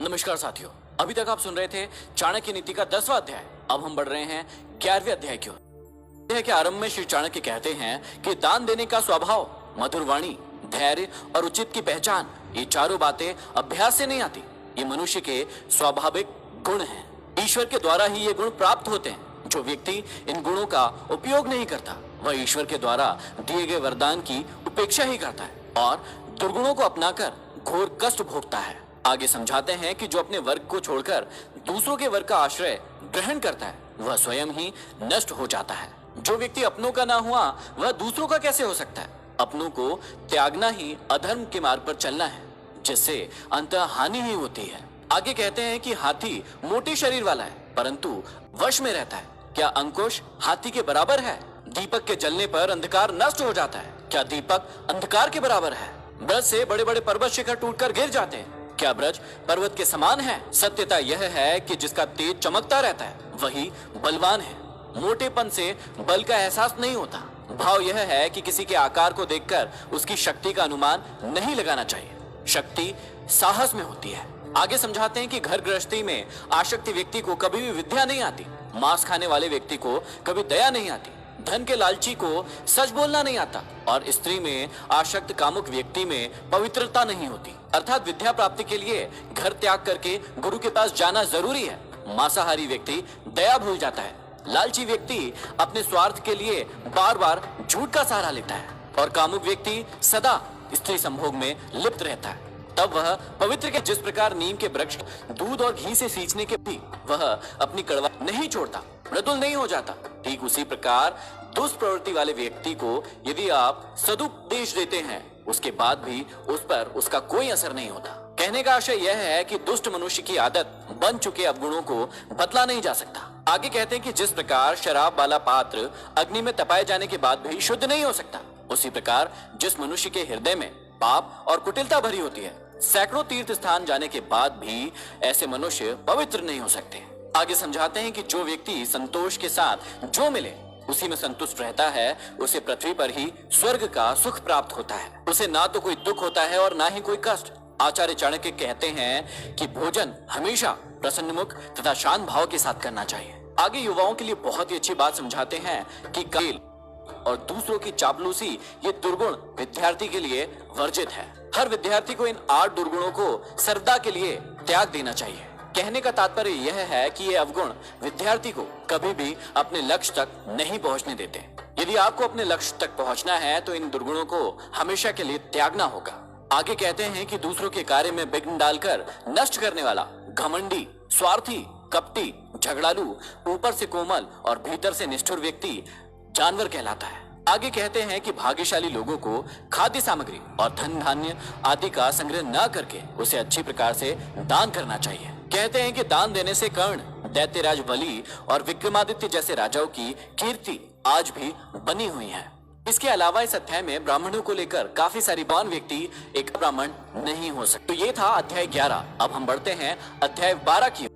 नमस्कार साथियों, अभी तक आप सुन रहे थे चाणक्य नीति का 10वां अध्याय। अब हम बढ़ रहे हैं 11वें अध्याय की ओर। अध्याय के आरंभ में श्री चाणक्य कहते हैं कि दान देने का स्वभाव, मधुर वाणी, धैर्य और उचित की पहचान, ये चारों बातें अभ्यास से नहीं आती, ये मनुष्य के स्वाभाविक गुण हैं। ईश्वर के द्वारा ही ये गुण प्राप्त होते हैं। जो व्यक्ति इन गुणों का उपयोग नहीं करता, वह ईश्वर के द्वारा दिए गए वरदान की उपेक्षा ही करता है और दुर्गुणों को अपनाकर घोर कष्ट भोगता है। आगे समझाते हैं कि जो अपने वर्ग को छोड़कर दूसरों के वर्ग का आश्रय ग्रहण करता है, वह स्वयं ही नष्ट हो जाता है। जो व्यक्ति अपनों का ना हुआ, वह दूसरों का कैसे हो सकता है। अपनों को त्यागना ही अधर्म के मार्ग पर चलना है, जिससे अंततः हानि ही होती है। आगे कहते हैं कि हाथी मोटे शरीर वाला है, परंतु वश में रहता है। क्या अंकुश हाथी के बराबर है? दीपक के जलने पर अंधकार नष्ट हो जाता है। क्या दीपक अंधकार के बराबर है? ब्रज से बड़े बड़े पर्वत शिखर टूटकर गिर जाते हैं। क्या ब्रज पर्वत के समान है? सत्यता यह है कि जिसका तेज चमकता रहता है, वही बलवान है। मोटेपन से बल का एहसास नहीं होता। भाव यह है कि किसी के आकार को देखकर उसकी शक्ति का अनुमान नहीं लगाना चाहिए। शक्ति साहस में होती है। आगे समझाते हैं कि घर गृहस्थी में आसक्ति व्यक्ति को कभी भी विद्या नहीं आती। मांस खाने वाले व्यक्ति को कभी दया नहीं आती। धन के लालची को सच बोलना नहीं आता और स्त्री में आसक्त कामुक व्यक्ति में पवित्रता नहीं होती। अर्थात विद्या प्राप्ति के लिए घर त्याग करके गुरु के पास जाना जरूरी है। मांसाहारी व्यक्ति दया भूल जाता है। लालची व्यक्ति अपने स्वार्थ के लिए बार बार झूठ का सहारा लेता है और कामुक व्यक्ति सदा स्त्री संभोग में लिप्त रहता है। तब वह पवित्र के जिस प्रकार नीम के वृक्ष दूध और घी से सींचने के भी वह अपनी कड़वा नहीं छोड़ता, मृदुल नहीं हो जाता, ठीक उसी प्रकार दुष्प्रवृत्ति वाले व्यक्ति को यदि आप सदुपदेश देते हैं, उसके बाद भी उस पर उसका कोई असर नहीं होता। कहने का आशय यह है कि दुष्ट मनुष्य की आदत बन चुके अवगुणों को बदला नहीं जा सकता। आगे कहते हैं कि जिस प्रकार शराब वाला पात्र अग्नि में तपाए जाने के बाद भी शुद्ध नहीं हो सकता, उसी प्रकार जिस मनुष्य के हृदय में पाप और कुटिलता भरी होती है, सैकड़ों तीर्थ स्थान जाने के बाद भी ऐसे मनुष्य पवित्र नहीं हो सकते। आगे समझाते हैं कि जो व्यक्ति संतोष के साथ जो मिले उसी में संतुष्ट रहता है, उसे पृथ्वी पर ही स्वर्ग का सुख प्राप्त होता है। उसे ना तो कोई दुख होता है और ना ही कोई कष्ट। आचार्य चाणक्य कहते हैं कि भोजन हमेशा प्रसन्नमुख तथा शांत भाव के साथ करना चाहिए। आगे युवाओं के लिए बहुत ही अच्छी बात समझाते हैं कि खेल और दूसरों की चापलूसी, ये दुर्गुण विद्यार्थी के लिए वर्जित है। हर विद्यार्थी को इन 8 दुर्गुणों को सर्वदा के लिए त्याग देना चाहिए। कहने का तात्पर्य यह है कि ये अवगुण विद्यार्थी को कभी भी अपने लक्ष्य तक नहीं पहुंचने देते। यदि आपको अपने लक्ष्य तक पहुंचना है तो इन दुर्गुणों को हमेशा के लिए त्यागना होगा। आगे कहते हैं कि दूसरों के कार्य में विघ्न डालकर नष्ट करने वाला घमंडी, स्वार्थी, कपटी, झगड़ालू, ऊपर से कोमल और भीतर से निष्ठुर व्यक्ति जानवर कहलाता है। आगे कहते हैं कि भाग्यशाली लोगों को खाद्य सामग्री और धन धान्य आदि का संग्रह न करके उसे अच्छी प्रकार से दान करना चाहिए। कहते हैं कि दान देने से कर्ण, दैत्यराज बलि और विक्रमादित्य जैसे राजाओं की कीर्ति आज भी बनी हुई है। इसके अलावा इस अध्याय में ब्राह्मणों को लेकर काफी सारी बान व्यक्ति एक ब्राह्मण नहीं हो सकते। तो ये था अध्याय 11। अब हम बढ़ते हैं अध्याय 12 की।